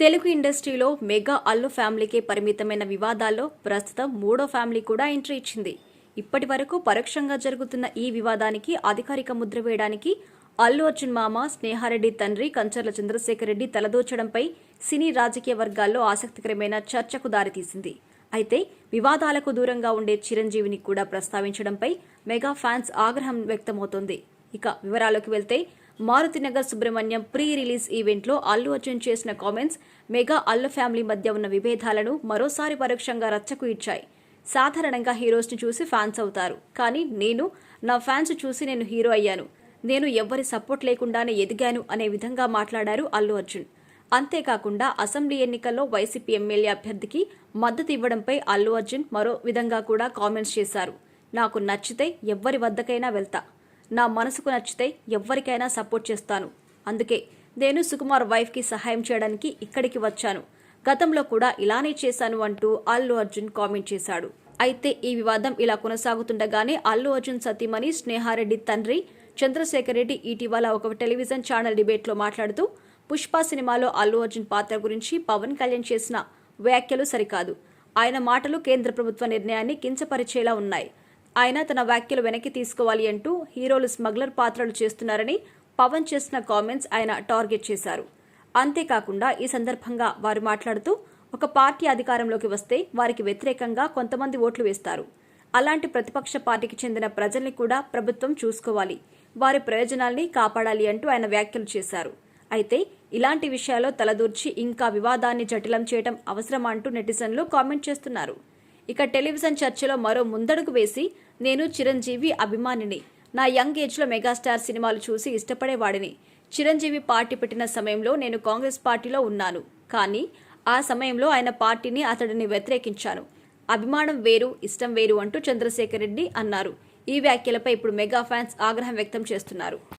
తెలుగు ఇండస్ట్రీలో మెగా అల్లు ఫ్యామిలీకే పరిమితమైన వివాదాల్లో ప్రస్తుతం మూడో ఫ్యామిలీ కూడా ఎంట్రీ ఇచ్చింది. ఇప్పటి వరకు పరోక్షంగా జరుగుతున్న ఈ వివాదానికి అధికారిక ముద్ర వేయడానికి అల్లు అర్జున్ మామ స్నేహారెడ్డి తండ్రి కంచర్ల చంద్రశేఖర్ రెడ్డి తలదూర్చడంపై సినీ రాజకీయ వర్గాల్లో ఆసక్తికరమైన చర్చకు దారితీసింది. అయితే వివాదాలకు దూరంగా ఉండే చిరంజీవిని కూడా ప్రస్తావించడంపై మెగా ఫ్యాన్స్ ఆగ్రహం వ్యక్తమవుతోంది. ఇక వివరాల్లోకి వెళ్తే మారుతినగర్ సుబ్రహ్మణ్యం ప్రీ రిలీజ్ ఈవెంట్లో అల్లు అర్జున్ చేసిన కామెంట్స్ మెగా అల్లు ఫ్యామిలీ మధ్య ఉన్న విభేదాలను మరోసారి పరోక్షంగా రచ్చకు ఇచ్చాయి. సాధారణంగా హీరోస్ ని చూసి ఫ్యాన్స్ అవుతారు, కానీ నా ఫ్యాన్స్ చూసి నేను హీరో అయ్యాను, నేను ఎవ్వరి సపోర్ట్ లేకుండానే ఎదిగాను అనే విధంగా మాట్లాడారు అల్లు అర్జున్. అంతేకాకుండా అసెంబ్లీ ఎన్నికల్లో వైసీపీ ఎమ్మెల్యే అభ్యర్థికి మద్దతు ఇవ్వడంపై అల్లు అర్జున్ మరో విధంగా కూడా కామెంట్స్ చేశారు. నాకు నచ్చితే ఎవ్వరి వద్దకైనా వెళ్తా, నా మనసుకు నచ్చితే ఎవ్వరికైనా సపోర్ట్ చేస్తాను, అందుకే నేను సుకుమార్ వైఫ్కి సహాయం చేయడానికి ఇక్కడికి వచ్చాను, గతంలో కూడా ఇలానే చేశాను అంటూ అల్లు అర్జున్ కామెంట్ చేశాడు. అయితే ఈ వివాదం ఇలా కొనసాగుతుండగానే అల్లు అర్జున్ సతీమణి స్నేహారెడ్డి తండ్రి చంద్రశేఖర్ రెడ్డి ఇటీవల ఒక టెలివిజన్ ఛానల్ డిబేట్లో మాట్లాడుతూ పుష్ప సినిమాలో అల్లు అర్జున్ పాత్ర గురించి పవన్ కళ్యాణ్ చేసిన వ్యాఖ్యలు సరికాదు, ఆయన మాటలు కేంద్ర ప్రభుత్వ నిర్ణయాన్ని కించపరిచేలా ఉన్నాయి, ఆయన తన వ్యాఖ్యలు వెనక్కి తీసుకోవాలి అంటూ హీరోలు స్మగ్లర్ పాత్రలు చేస్తున్నారని పవన్ చేసిన కామెంట్స్ ఆయన టార్గెట్ చేశారు. అంతేకాకుండా ఈ సందర్భంగా వారు మాట్లాడుతూ ఒక పార్టీ అధికారంలోకి వస్తే వారికి వ్యతిరేకంగా కొంతమంది ఓట్లు వేస్తారు, అలాంటి ప్రతిపక్ష పార్టీకి చెందిన ప్రజల్ని కూడా ప్రభుత్వం చూసుకోవాలి, వారి ప్రయోజనాల్ని కాపాడాలి అంటూ ఆయన వ్యాఖ్యలు చేశారు. అయితే ఇలాంటి విషయాల్లో తలదూర్చి ఇంకా వివాదాన్ని జటిలం చేయడం అవసరమా అంటూ నెటిజన్లు కామెంట్ చేస్తున్నారు. ఇక టెలివిజన్ చర్చలో మరో ముందడుగు వేసి నేను చిరంజీవి అభిమానిని, నా యంగ్ ఏజ్లో మెగాస్టార్ సినిమాలు చూసి ఇష్టపడేవాడిని, చిరంజీవి పార్టీ పెట్టిన సమయంలో నేను కాంగ్రెస్ పార్టీలో ఉన్నాను, కానీ ఆ సమయంలో ఆయన పార్టీని అతడిని వ్యతిరేకించాను, అభిమానం వేరు ఇష్టం వేరు అంటూ చంద్రశేఖర్ రెడ్డి అన్నారు. ఈ వ్యాఖ్యలపై ఇప్పుడు మెగా ఫ్యాన్స్ ఆగ్రహం వ్యక్తం చేస్తున్నారు.